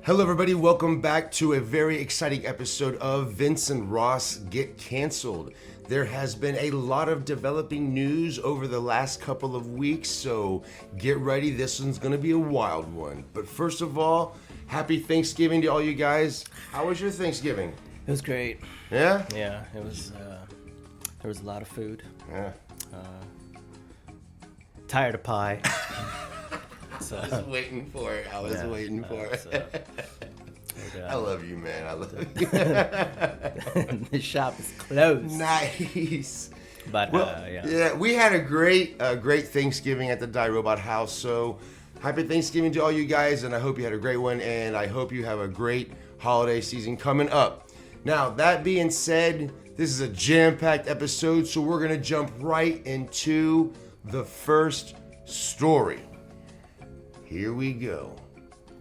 Hello everybody, welcome back to a very exciting episode of Vince and Ross Get Canceled. There has been a lot of developing news over the last couple of weeks, so get ready, this one's gonna be a wild one. But first of all, happy Thanksgiving to all you guys. How was your Thanksgiving? It was great. Yeah? Yeah, it was, there was a lot of food. Yeah. Tired of pie. I was waiting for it. I was waiting for it. I love you, man. I love you. The shop is closed. Nice. But yeah, we had a great Thanksgiving at the Die Robot house. So happy Thanksgiving to all you guys, and I hope you had a great one, and I hope you have a great holiday season coming up. Now, that being said, this is a jam-packed episode, so we're gonna jump right into the first story. Here we go.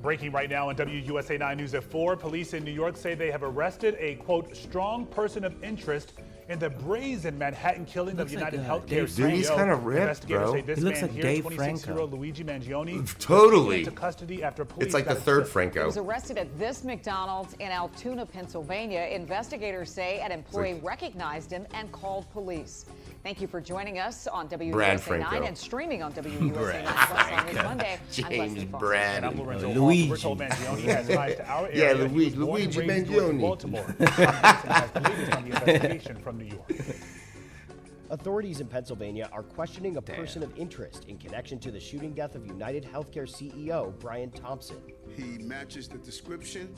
Breaking right now on WUSA 9 News at 4, police in New York say they have arrested a, quote, strong person of interest in the brazen Manhattan killing of United Healthcare CEO. Dude, he's kind of ripped, Investigators bro. say this He looks man like here, Dave 26-year-old Luigi Mangione, Totally. into custody after police It's like the got third a tip. He Franco. was arrested at this McDonald's in Altoona, Pennsylvania. Investigators say an employee recognized him and called police. Thank you for joining us on WUSA 9 and streaming on WUSA 9 Plus on this Monday. James Brad. And I'm Lorenzo Luigi. We're told Mangione has ties to our area. Yeah, He was born and Luigi raised Mangione. in Baltimore. Has the latest on the investigation from New York. Authorities in Pennsylvania are questioning a person of interest in connection to the shooting death of United Healthcare CEO Brian Thompson. He matches the description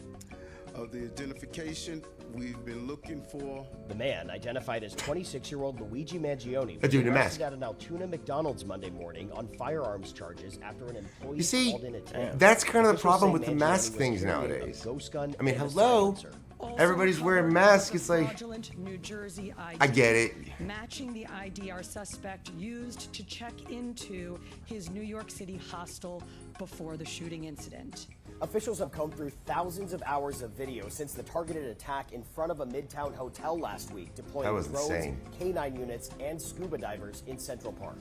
of the identification we've been looking for. The man, identified as 26-year-old Luigi Mangione, A was dude in a arrested mask. at an Altoona McDonald's Monday morning on firearms charges after an employee You see, called in a tip. that's kind of the Officials problem say with the Mangione mask was things carrying a nowadays. ghost gun I mean, and a hello? silencer. Everybody's wearing masks. It's like, Fraudulent New Jersey ID, I get it. matching the ID our suspect used to check into his New York City hostel before the shooting incident. Officials have combed through thousands of hours of video since the targeted attack in front of a Midtown hotel last week, deploying That was drones, insane. K-9 units, and scuba divers in Central Park.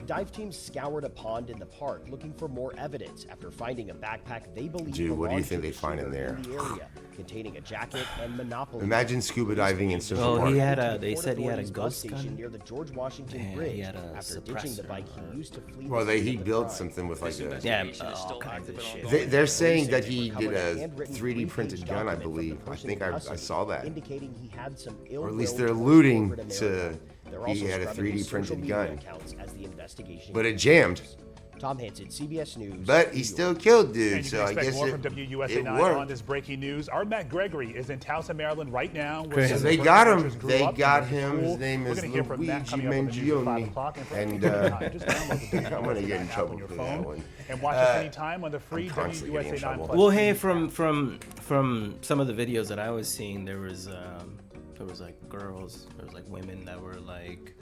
Dive teams scoured a pond in the park looking for more evidence after finding a backpack they believe Dude, what do you belonged think to they the find in shooter there? the area, containing a jacket and Monopoly. Imagine scuba diving in Central Oh, Park. he had To a. They Port said he had a Authority's bus ghost station gun. near the George Washington Yeah, he Bridge had a after ditching the suppressor bike or- he used to flee. Well, the scene he of the built crime. something with like a... Yeah, all kinds of shit. They're saying that he did Recovered a handwritten 3D printed three-page gun, I document from believe. the I person think in I custody, saw that. indicating he had some Or at least ill-will they're towards alluding corporate to America. They're he also had a scrubbing 3D his social printed media gun. accounts as the investigation But it jammed. Tom Hansen, CBS News. But he New still York. killed dude, And you so can I expect guess more it, from WUSA it 9 worked. on this breaking news. Our Matt Gregory is in Towson, Maryland right now. Great. Some of They the got him. first grew They up got in him. His school. name We're is gonna hear from Matt Luigi coming up on the news at 5 Mangione. o'clock. And for And, any time, just download the I'm gonna get in app trouble on your for that phone one. and watch us anytime on the free I'm constantly getting in WUSA 9 trouble. Plus. Well, hey, TV from some of the videos that I was seeing, there was like girls, there was like women that were like.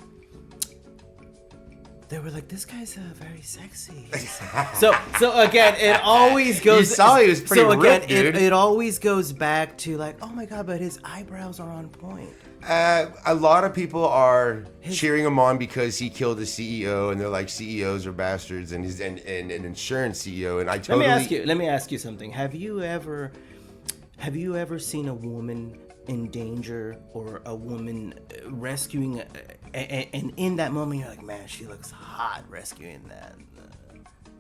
They were like, this guy's very sexy. so again, it always goes. You saw he was pretty So again, ripped, dude. it always goes back to like, oh my god, but his eyebrows are on point. A lot of people are cheering him on because he killed the CEO, and they're like, CEOs are bastards, and he's an insurance CEO. And I totally. Let me ask you something. Have you ever seen a woman in danger or a woman rescuing, and in that moment you're like, man, she looks hot rescuing that.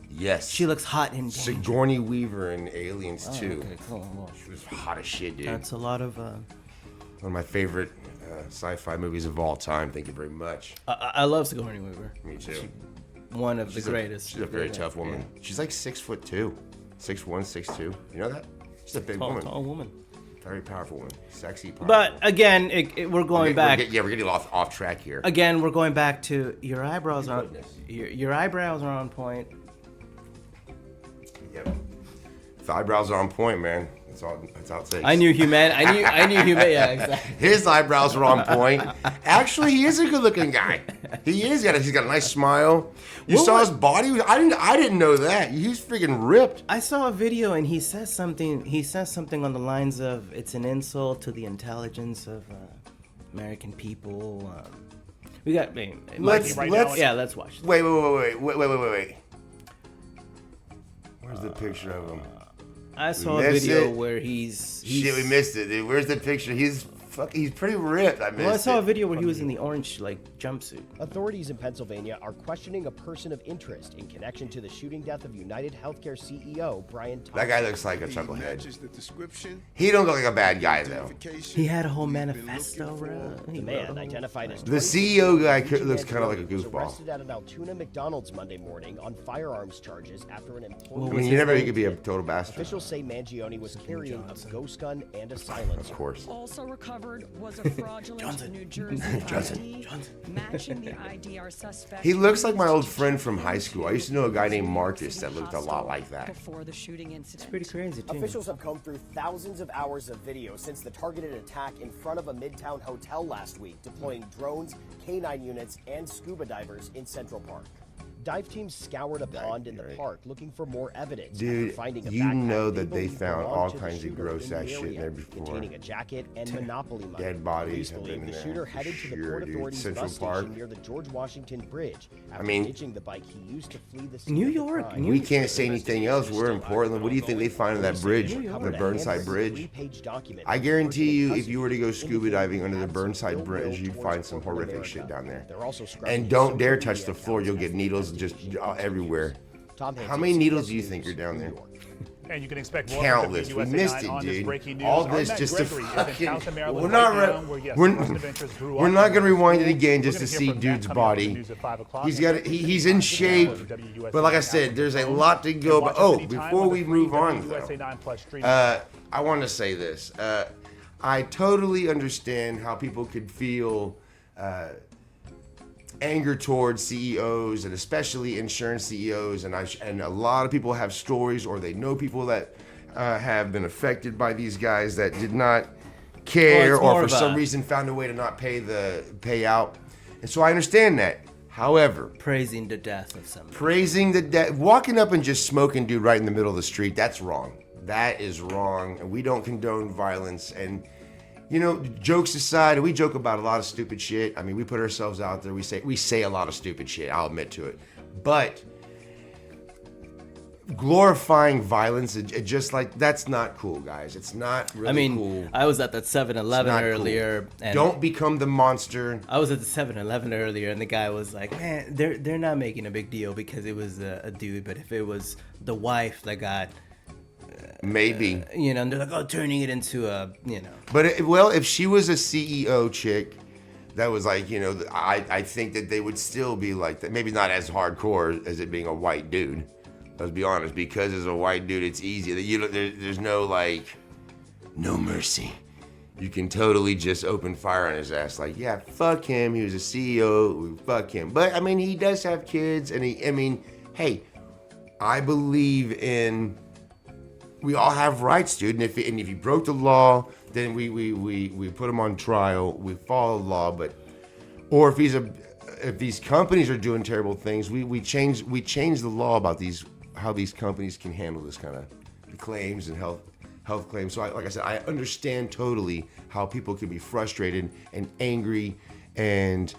Yes. She looks hot in danger. Sigourney Weaver in Aliens 2. Okay, cool. Well, She was hot as shit, dude. that's a lot of. One of my favorite sci-fi movies of all time. Thank you very much. I love Sigourney Weaver. Me too. One of She's the greatest. She's a very Yeah, tough woman. yeah. She's like 6'2", 6'1", 6'2". You know that? She's a big woman. Tall woman. Very powerful woman. Sexy, powerful. But again, we're going back. We're getting off track here. Again, we're going back to your eyebrows are Goodness. your eyebrows are on point. Yep. The eyebrows are on point, man. That's all it takes. I knew human. I knew human. Yeah, exactly. His eyebrows are on point. Actually, he is a good-looking guy. He is. He's got a nice smile. You What saw was- his body? I didn't know that. He's freaking ripped. I saw a video and he says something. He says something on the lines of, "It's an insult to the intelligence of American people." We got. Let's right now, Yeah, let's watch. wait. Where's the picture of him? I saw a Missed video it. where he's Shit, we missed it, dude. Where's the picture? He's pretty ripped. I missed Well, I saw a it. video where he was in the orange jumpsuit. Authorities in Pennsylvania are questioning a person of interest in connection to the shooting death of United Healthcare CEO Brian Thompson. That guy looks like a He chucklehead. matches the description. He don't look like a bad guy though. He had a whole We've been manifesto, looking for. bro. The man, identified as The CEO guy Luigi looks kind of like a Mangione, was goofball. arrested at an Altoona McDonald's Monday morning on firearms charges after an employee. I mean, you never could be a total bastard. Officials say Mangione was carrying a ghost gun and a silencer. Of course. Also recovered was a fraudulent New Jersey ID matching the ID our suspect. He looks like my used old to friend check from high school. I used to know a guy named Marcus that looked a lot like that. Before the shooting incident. Pretty crazy too. Officials have combed through thousands of hours of video since the targeted attack in front of a Midtown hotel last week, deploying drones, K-9 units, and scuba divers in Central Park. Dive teams scoured a pond in the park looking for more evidence. Dude, after finding a you backpack know that they believe found belonged all to the kinds of shooter gross the ass shit in area, there before. containing a jacket and Monopoly money. Dead bodies Police have believe been the in shooter there. headed to the Sure, Port dude. Authority's Central bus Park. station near the George Washington Bridge after mean, ditching the bike he used to flee the scene New of the York, crime. New We can't say anything else. We're in Portland. What do you think they find on that bridge, the Burnside Bridge? I guarantee you, if you were to go scuba diving under the Burnside Bridge, you'd find some horrific shit down there. And don't dare touch the floor. You'll get needles just everywhere. How many needles do you think are down there? And you can expect more Countless. from We WUSA missed 9 it, on this dude. breaking news. All this Arnett just to Gregory is in fucking. Towson, Maryland We're not right now, re- where, yes, we're, the person of interest grew we're up not in gonna the rewind it school. again We're just to gonna hear see from Matt dude's coming up with the body. news at 5 o'clock. He's got. He's in shape, but like I said, there's a lot to go. But before we move on, though, I want to say this. I totally understand how people could feel anger towards CEOs and especially insurance CEOs, and a lot of people have stories or they know people that have been affected by these guys that did not care or for some reason found a way to not pay the payout, and so I understand that. However, praising the death of somebody. Praising the death, walking up and just smoking dude right in the middle of the street, that's wrong. That is wrong, and we don't condone violence. And you know, jokes aside, we joke about a lot of stupid shit. I mean, we put ourselves out there. We say a lot of stupid shit. I'll admit to it. But glorifying violence, it just like that's not cool, guys. It's not really cool. I was at that 7-Eleven earlier. Cool. And don't become the monster. I was at the 7-Eleven earlier, and the guy was like, "Man, they're not making a big deal because it was a dude, but if it was the wife that got." Maybe. You know, and they're like, oh, turning it into a, you know. But, if she was a CEO chick that was like, you know, I think that they would still be like that. Maybe not as hardcore as it being a white dude. Let's be honest. Because as a white dude, it's easy. There's no, no mercy. You can totally just open fire on his ass. Like, yeah, fuck him. He was a CEO. Fuck him. But, I mean, he does have kids. And hey, I believe in... We all have rights, dude. And if you broke the law, then we put him on trial. We follow the law, or if these companies are doing terrible things, we change the law about how these companies can handle this kind of claims and health claims. So like I said, I understand totally how people can be frustrated and angry and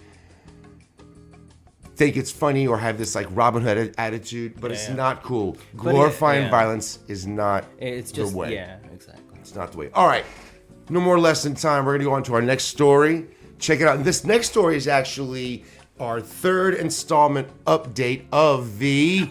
think it's funny or have this like Robin Hood attitude, but it's not cool. Glorifying violence is not the way. Yeah, exactly. It's not the way. All right, no more lesson time. We're gonna go on to our next story. Check it out. This next story is actually our third installment update of the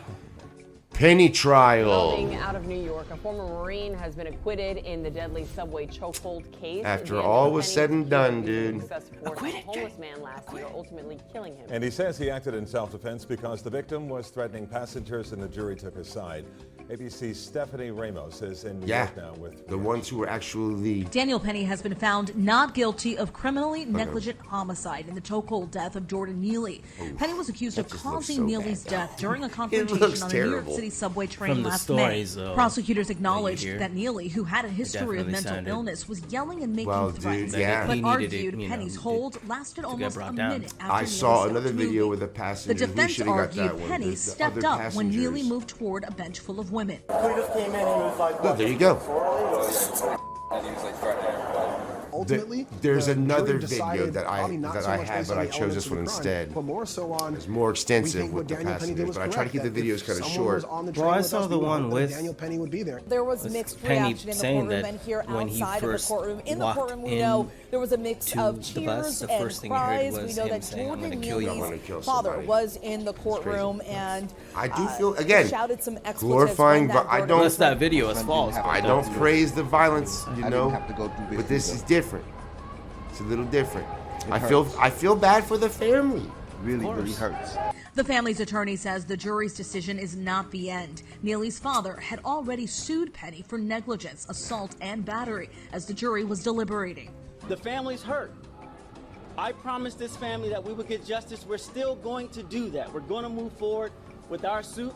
Penny trial. Out of New York, a former Marine has been acquitted in the deadly subway chokehold case. After all was said and done, dude. Acquitted. A homeless man last year, ultimately killing him. And he says he acted in self-defense because the victim was threatening passengers and the jury took his side. ABC's Stephanie Ramos is in New York now with the ones who were actually... Daniel Penny has been found not guilty of criminally negligent homicide in the chokehold death of Jordan Neely. Penny was accused of causing Neely's death during a confrontation on a New York City subway train last May. Prosecutors acknowledged that Neely, who had a history of mental illness, was yelling and making threats, but argued Penny's hold lasted almost a minute after I saw another video with a passenger. The defense argued Penny stepped up when Neely moved toward a bench full of women. He just came in and he was like, there you go. And he was like threatening everybody. Ultimately, there's the another jury video decided that I probably not so much had, based but on I the chose elements this of one the crime, instead. but more so on. It's more We extensive think with what the Daniel Penny did passengers, was but I try to correct, keep the that videos if kind of someone was short. on the Well, train I with saw us, the we would one hope that with Daniel Penny would be there. There was mixed Penny reaction in the saying courtroom that and here when he outside of the first courtroom. In the walked courtroom, we know in there was a mix to of the bus, cheers the and first thing you heard cries. was We know him that saying, "I'm Jordan gonna kill you." Neely's father was in the courtroom and I do feel, again, shouted some expletives glorifying, when but that I verdict don't. Unless that video is false. I don't praise the violence, you know, but this is different. It's a little different. I feel bad for the family. Really hurts. The family's attorney says the jury's decision is not the end. Neely's father had already sued Penny for negligence, assault, and battery as the jury was deliberating. The family's hurt. I promised this family that we would get justice. We're still going to do that. We're going to move forward with our suit.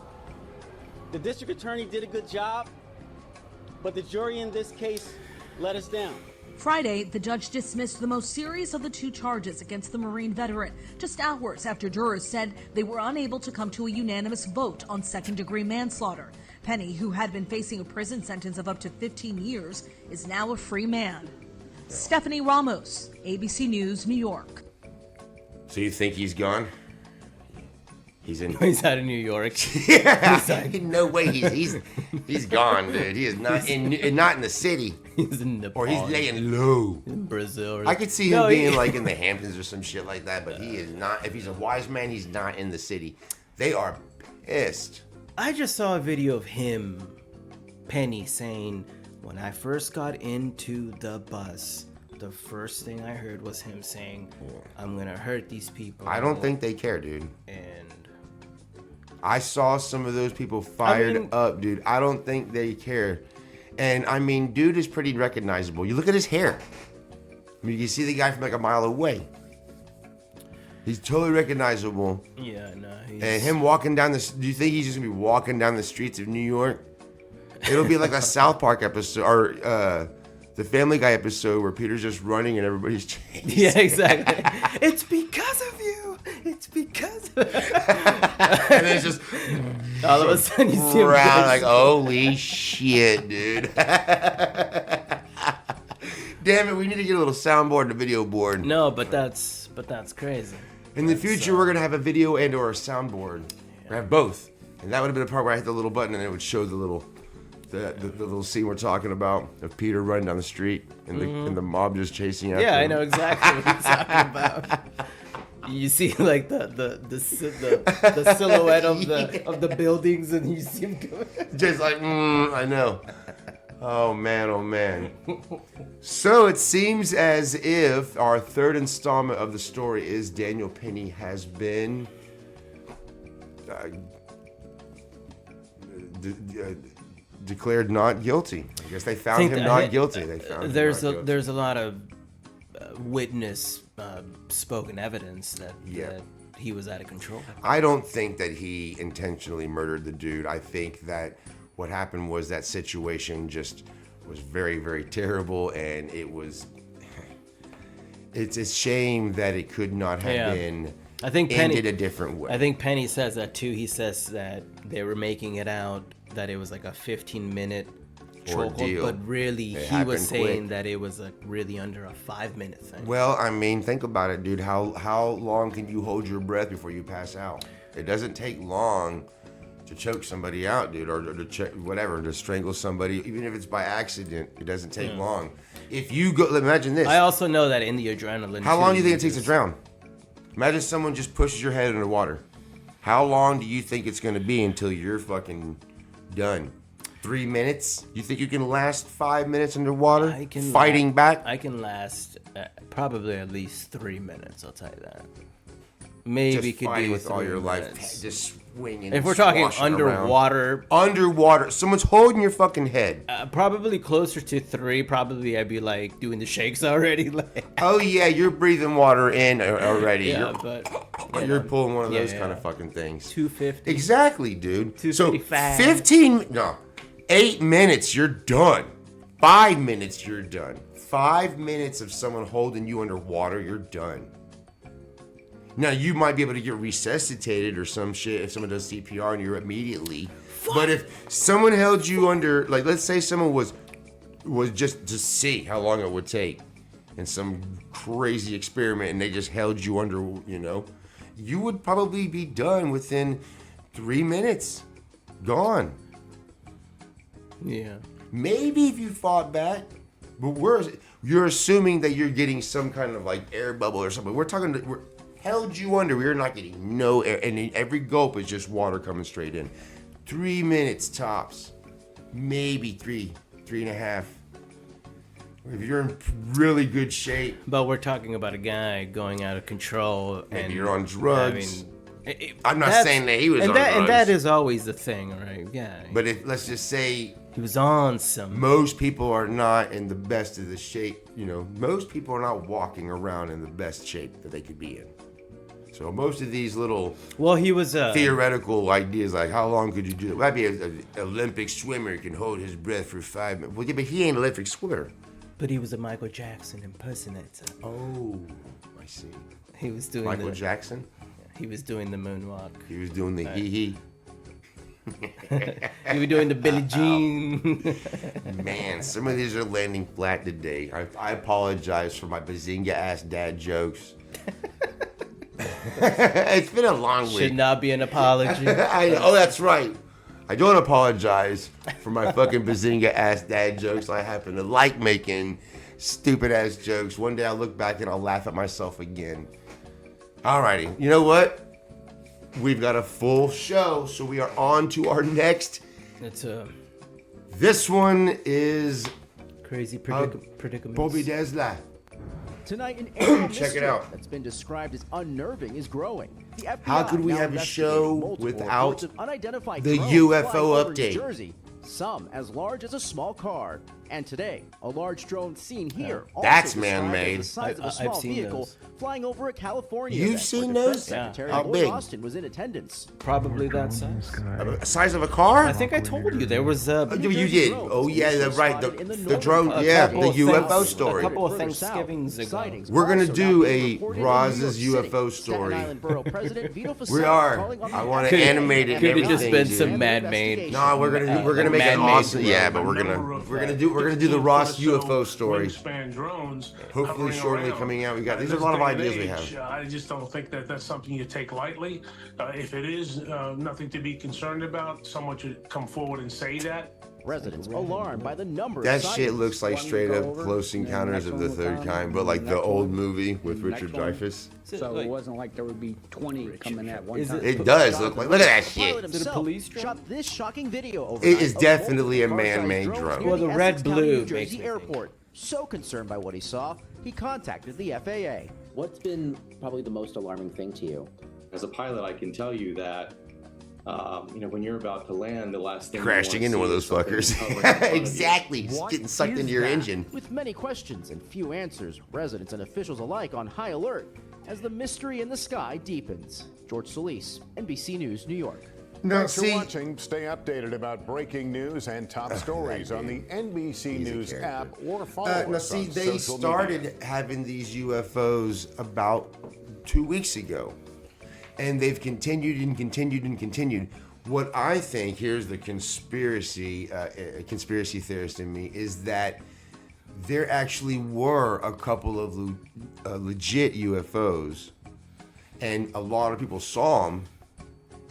The district attorney did a good job, but the jury in this case let us down. Friday, the judge dismissed the most serious of the two charges against the Marine veteran, just hours after jurors said they were unable to come to a unanimous vote on second-degree manslaughter. Penny, who had been facing a prison sentence of up to 15 years, is now a free man. Stephanie Ramos, ABC News, New York. So you think he's gone? He's in. He's out of New York. Yeah. No way. He's gone, dude. He is not in the city. He's in Nepal. Or he's laying low. In Brazil. I could see him being like in the Hamptons or some shit like that, but he is not. If he's a wise man, he's not in the city. They are pissed. I just saw a video of him, Penny, saying, when I first got into the bus, the first thing I heard was him saying, I'm going to hurt these people. I don't think they care, dude. And I saw some of those people fired up, dude. I don't think they care. And I mean, dude is pretty recognizable. You look at his hair. I mean, you see the guy from like a mile away. He's totally recognizable. Yeah, no. And him walking down the... Do you think he's just going to be walking down the streets of New York? It'll be like a South Park episode, or the Family Guy episode where Peter's just running and everybody's chasing. Yeah, exactly. It's because of you. It's because of And then it's just... all of a sudden you see him like, holy shit, dude. Damn it, we need to get a little soundboard and a video board. No, but that's crazy. In the future, we're gonna have a video and or a soundboard. We're gonna have both. And that would have been the part where I hit the little button and it would show the little scene we're talking about of Peter running down the street and the mob just chasing after him. I know exactly what you're talking about. You see like the silhouette of the buildings and you see him coming. Just like, I know. Oh man. So it seems as if our third installment of the story is Daniel Penny has been declared not guilty. I guess they found him not guilty. There's a lot of witness spoken evidence that he was out of control. I don't think that he intentionally murdered the dude. I think that what happened was that situation just was very, very terrible, and it's a shame that it could not have been ended a different way. I think Penny says that too. He says that they were making it out that it was like a 15-minute chokehold, but really he was saying that it was really under a 5-minute thing. Well, I mean, think about it, dude. How long can you hold your breath before you pass out? It doesn't take long to choke somebody out, dude, or to strangle somebody, even if it's by accident. It doesn't take long. If you go, imagine this. I also know that in the adrenaline. How long do you think it takes to drown? Imagine someone just pushes your head underwater. How long do you think it's going to be until you're fucking done? 3 minutes? You think you can last 5 minutes underwater fighting back? I can last probably at least 3 minutes. I'll tell you that. Maybe just could fighting be with all your minutes. life, just swinging. If we're talking underwater, someone's holding your fucking head. Probably closer to 3. Probably I'd be like doing the shakes already. Oh yeah, you're breathing water in already. You're pulling one of those kind of fucking things. 250. Exactly, dude. 255. So 8 minutes, you're done. 5 minutes, you're done. 5 minutes of someone holding you underwater, you're done. Now, you might be able to get resuscitated or some shit if someone does CPR and you're immediately. But if someone held you under, like, let's say someone was just to see how long it would take. in some crazy experiment and they just held you under, you know, you would probably be done within 3 minutes. Gone. Yeah. Maybe if you fought back, but you're assuming that you're getting some kind of like air bubble or something. We're held you under. We're not getting no air, and every gulp is just water coming straight in. 3 minutes tops, maybe 3.5. If you're in really good shape. But we're talking about a guy going out of control. Maybe and you're on drugs. I mean, I'm not saying that he was on drugs. And that is always the thing, right? Yeah. But let's just say he was on some. Most people are not in the best of the shape. You know, most people are not walking around in the best shape that they could be in. So most of these little he was theoretical ideas like how long could you do it? Might be an Olympic swimmer who can hold his breath for 5 minutes. Well, yeah, but he ain't an Olympic swimmer. But he was a Michael Jackson impersonator. Oh, I see. He was doing Michael Jackson? He was doing the moonwalk. He was doing the hee-hee. You were doing the Billie Jean. Man, some of these are landing flat today. I apologize for my bazinga-ass dad jokes. It's been a long week. Should not be an apology. Oh, that's right. I don't apologize for my fucking bazinga-ass dad jokes. I happen to like making stupid-ass jokes. One day I'll look back and I'll laugh at myself again. Alrighty, you know what? We've got a full show, so we are on to our next. This one is crazy predicament. Bobby Desla. Tonight, an aerial Check it out. That's been described as unnerving is growing. The FBI How could we now have a show investigating multiple without reports of unidentified the drones UFO flying over New update? Jersey, some as large as a small car. And today, a large drone seen here. That's also man-made. described as the size of a small I've seen vehicle those. flying over a California You've event seen where those? Defense Secretary How Lloyd big? Austin was in attendance. Probably that size. Size of a car? I think I told you there was You did. Oh yeah, right. The drone. Yeah, the UFO story. A couple of Thanksgivings ago. We're gonna do a Roz's UFO story. We are. I want to animate it. Could have just been dude. some man-made. No, we're gonna make it awesome. Yeah, but we're gonna do the Ross UFO story. Drones. Hopefully shortly coming out. These are a lot of ideas we have. I just don't think that that's something you take lightly. If it is nothing to be concerned about, someone should come forward and say that. Residents alarmed by the number That of shit sightings. looks like straight up Close Encounters of the Third Kind, but like the old movie with Richard Dreyfuss. So it wasn't like there would be 20 coming at one time. It does look like. Look at that shit. Pilot himself shot this shocking video overnight It is of definitely a multiple man-made car-sized drone. drones Well, the near red Essex County, blue New Jersey makes me airport. So concerned by what he saw, he contacted the FAA. What's been probably the most alarming thing to you? As a pilot, I can tell you that, when you're about to land, the last thing Crashing into one of those fuckers. Exactly. Just getting sucked into your engine. With many questions and few answers, residents and officials alike on high alert as the mystery in the sky deepens. George Solis, NBC News, New York. Thanks for watching. Stay updated about breaking news and top stories on the NBC News app or follow us on they social started media. having these UFOs about 2 weeks ago, and they've continued and continued and continued. What I think, here's the conspiracy theorist in me, is that there actually were a couple of legit UFOs, and a lot of people saw them.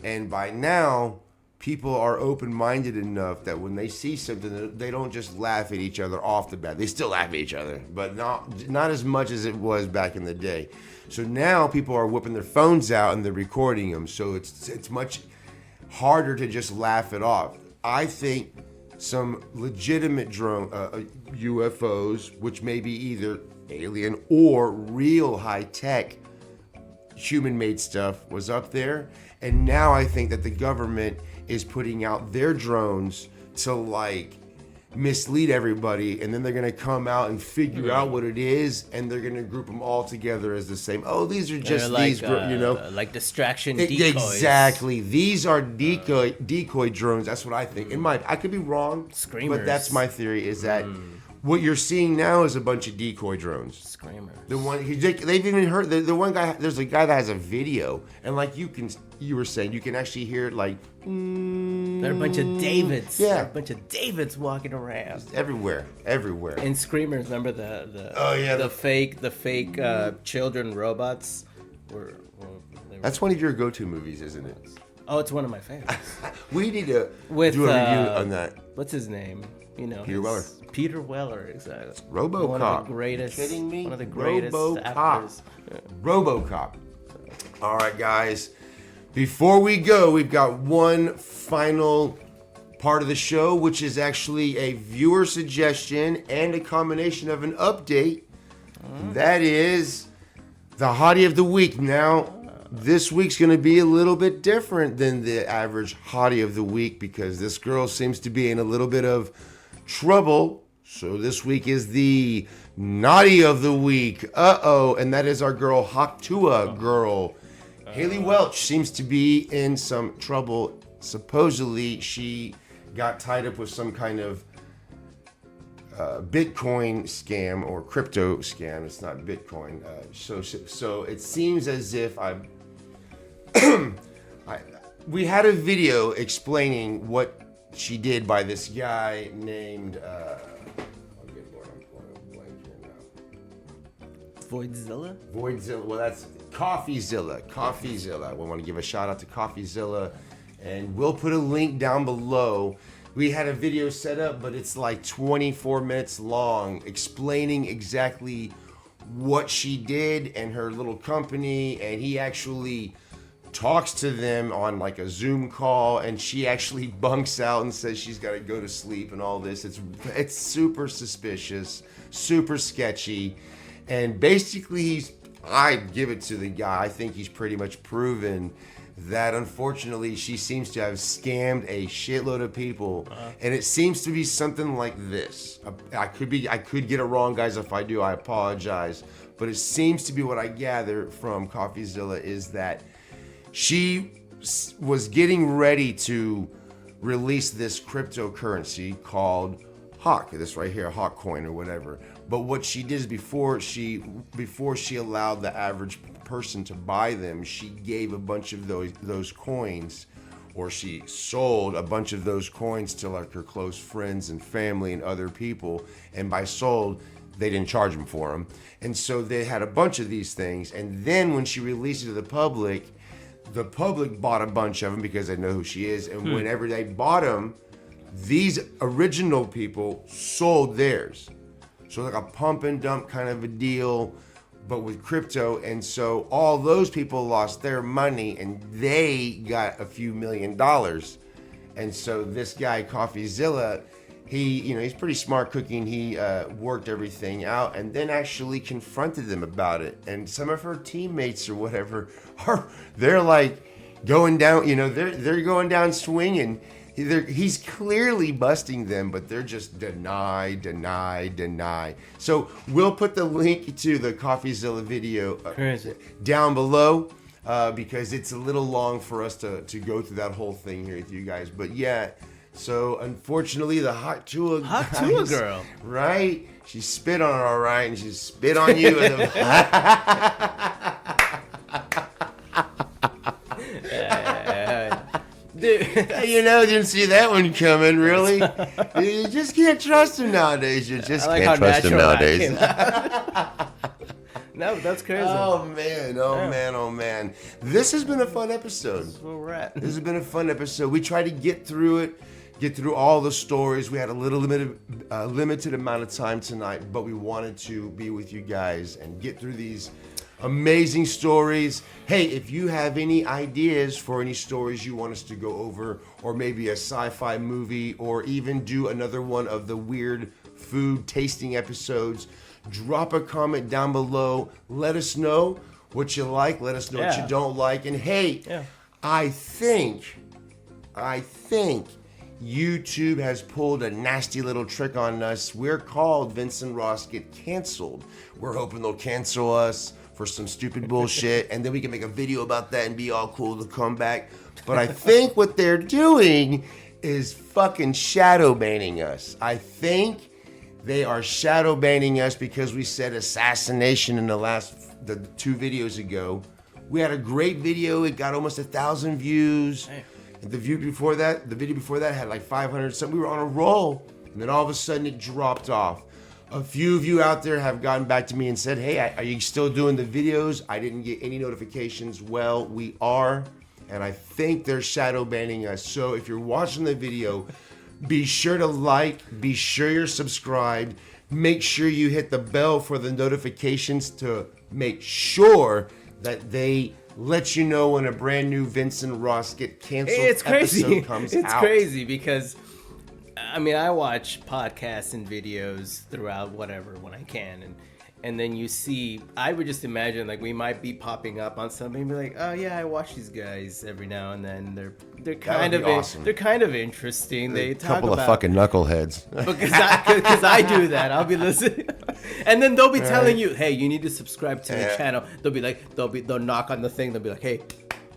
And by now, people are open-minded enough that when they see something, they don't just laugh at each other off the bat. They still laugh at each other, but not as much as it was back in the day. So now people are whipping their phones out and they're recording them. So it's much harder to just laugh it off. I think some legitimate drone UFOs, which may be either alien or real high-tech human-made stuff, was up there. And now I think that the government is putting out their drones to like mislead everybody, and then they're gonna come out and figure out what it is, and they're gonna group them all together as the same. Oh, these are just like, these, like distraction decoys. Exactly. These are decoy drones. That's what I think. I could be wrong, Screamers. but that's my theory. Is that What you're seeing now is a bunch of decoy drones. Screamers. The one they've even heard the one guy. There's a guy that has a video, and like you were saying, you can actually hear it like. They're a bunch of Davids. Yeah, They're a bunch of Davids walking around. Just everywhere. And screamers. Remember the the fake children robots were That's one of your go-to movies, isn't it? Oh, it's one of my favorites. We need to do a review on that. What's his name? You know, Peter Weller. Peter Weller, exactly. RoboCop. One of the greatest. Kidding me? One of the greatest actors. Yeah. RoboCop. All right, guys. Before we go, we've got one final part of the show, which is actually a viewer suggestion and a combination of an update. That is the hottie of the week. Now, this week's going to be a little bit different than the average hottie of the week because this girl seems to be in a little bit of trouble. So this week is the naughty of the week. And that is our girl, Hawk Tuah girl. Haley Welch seems to be in some trouble. Supposedly, she got tied up with some kind of Bitcoin scam or crypto scam. It's not Bitcoin. So it seems as if we had a video explaining what she did by this guy named Voidzilla? Well, that's Coffeezilla. We want to give a shout out to Coffeezilla, and we'll put a link down below. We had a video set up, but it's like 24 minutes long explaining exactly what she did and her little company, and he actually talks to them on like a Zoom call, and she actually bunks out and says she's got to go to sleep and all this. It's super suspicious, super sketchy, and basically I give it to the guy. I think he's pretty much proven that unfortunately she seems to have scammed a shitload of people, and it seems to be something like this. I could get it wrong, guys. If I do, I apologize. But it seems to be what I gather from Coffeezilla is that she was getting ready to release this cryptocurrency called Hawk. This right here, Hawk coin or whatever. But what she did is before she allowed the average person to buy them, she gave a bunch of those coins, or she sold a bunch of those coins to like her close friends and family and other people. And by sold, they didn't charge them for them. And so they had a bunch of these things. And then when she released it to the public bought a bunch of them because they know who she is. And whenever they bought them, these original people sold theirs. So like a pump and dump kind of a deal, but with crypto. And so all those people lost their money and they got a few $1 million. And so this guy, Coffeezilla, he's pretty smart cooking. He worked everything out and then actually confronted them about it. And some of her teammates or whatever they're like going down, they're going down swinging. He's clearly busting them, but they're just deny. So we'll put the link to the Coffeezilla video down below because it's a little long for us to go through that whole thing here with you guys. But yeah, so unfortunately, the Hawk Tuah girl, right? She spit on her, all right, and she spit on you. Didn't see that one coming, really. You just can't trust him nowadays. You just can't trust him nowadays. No, that's crazy. Oh man. This has been a fun episode. That's where we're at. This has been a fun episode. We tried to get through all the stories. We had a little limited amount of time tonight, but we wanted to be with you guys and get through these amazing stories. Hey, if you have any ideas for any stories you want us to go over, or maybe a sci-fi movie, or even do another one of the weird food tasting episodes, drop a comment down below. Let us know what you like. Let us know what you don't like. And hey, I think YouTube has pulled a nasty little trick on us. We're called Vince and Ross Get Canceled. We're hoping they'll cancel us for some stupid bullshit, and then we can make a video about that and be all cool to come back. But I think what they're doing is fucking shadow banning us. I think They are shadow banning us because we said assassination in the 2 videos ago. We had a great video. It got almost 1,000 views. The video before that had like 500 something. We were on a roll, and then all of a sudden it dropped off. A few of you out there have gotten back to me and said, hey, are you still doing the videos? I didn't get any notifications. Well, we are, and I think they're shadow banning us. So if you're watching the video, be sure to like, be sure you're subscribed, make sure you hit the bell for the notifications to make sure that they let you know when a brand new Vincent Ross Get Canceled episode comes out. It's crazy because, I mean, I watch podcasts and videos throughout whatever when I can, and then you see, I would just imagine like we might be popping up on something and be like, oh yeah, I watch these guys every now and then. They're kind of awesome. They're kind of interesting. They talk couple about, of fucking knuckleheads. Because I do that. I'll be listening, and then they'll be telling you, hey, you need to subscribe to the channel. They'll knock on the thing. They'll be like, hey,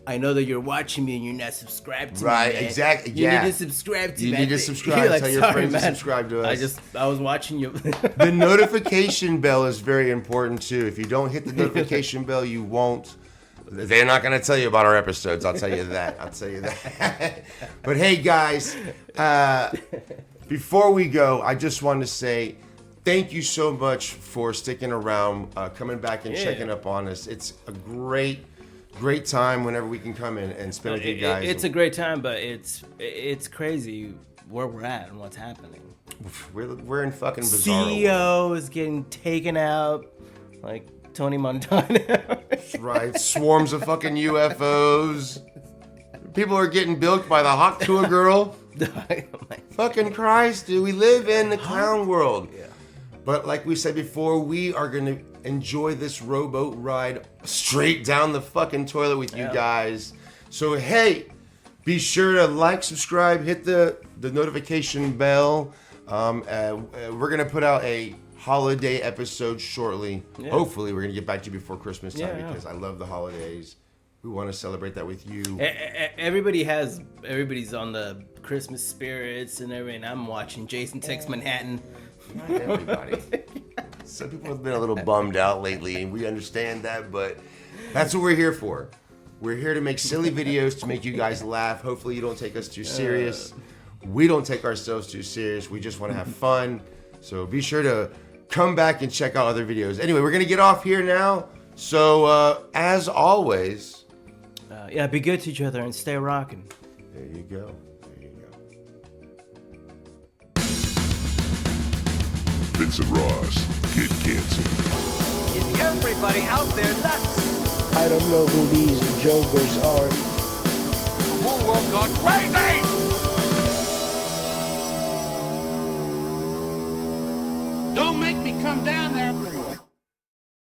I know that you're watching me and you're not subscribed to me, man. Exactly. You need to subscribe to me. You need to subscribe. Like, tell your friends to subscribe to us. I was watching you. The notification bell is very important too. If you don't hit the notification bell, you won't. They're not going to tell you about our episodes. I'll tell you that. But hey, guys, before we go, I just want to say thank you so much for sticking around, coming back and checking up on us. It's a great time whenever we can come in and spend with you guys. It's a great time, but it's crazy where we're at and what's happening. We're in fucking bizarre. CEO is getting taken out like Tony Montana. That's right. Swarms of fucking UFOs. People are getting bilked by the Hawk Tuah girl. Fucking Christ, dude. We live in the clown world. Yeah. But like we said before, we are going to enjoy this rowboat ride straight down the fucking toilet with you guys. So, hey, be sure to like, subscribe, hit the notification bell. We're going to put out a holiday episode shortly. Yeah. Hopefully, we're going to get back to you before Christmas time because I love the holidays. We want to celebrate that with you. Everybody's on the Christmas spirits and everything. I'm watching Jason Takes Manhattan. Not everybody. Some people have been a little bummed out lately, and we understand that, but that's what we're here for. We're here to make silly videos to make you guys laugh. Hopefully you don't take us too serious. We don't take ourselves too serious. We just want to have fun. So be sure to come back and check out other videos. Anyway, we're going to get off here now. So as always... be good to each other and stay rocking. There you go. Vincent Ross, Get Canceled. Is everybody out there nuts? I don't know who these jokers are. The whole world gone crazy! Don't make me come down there.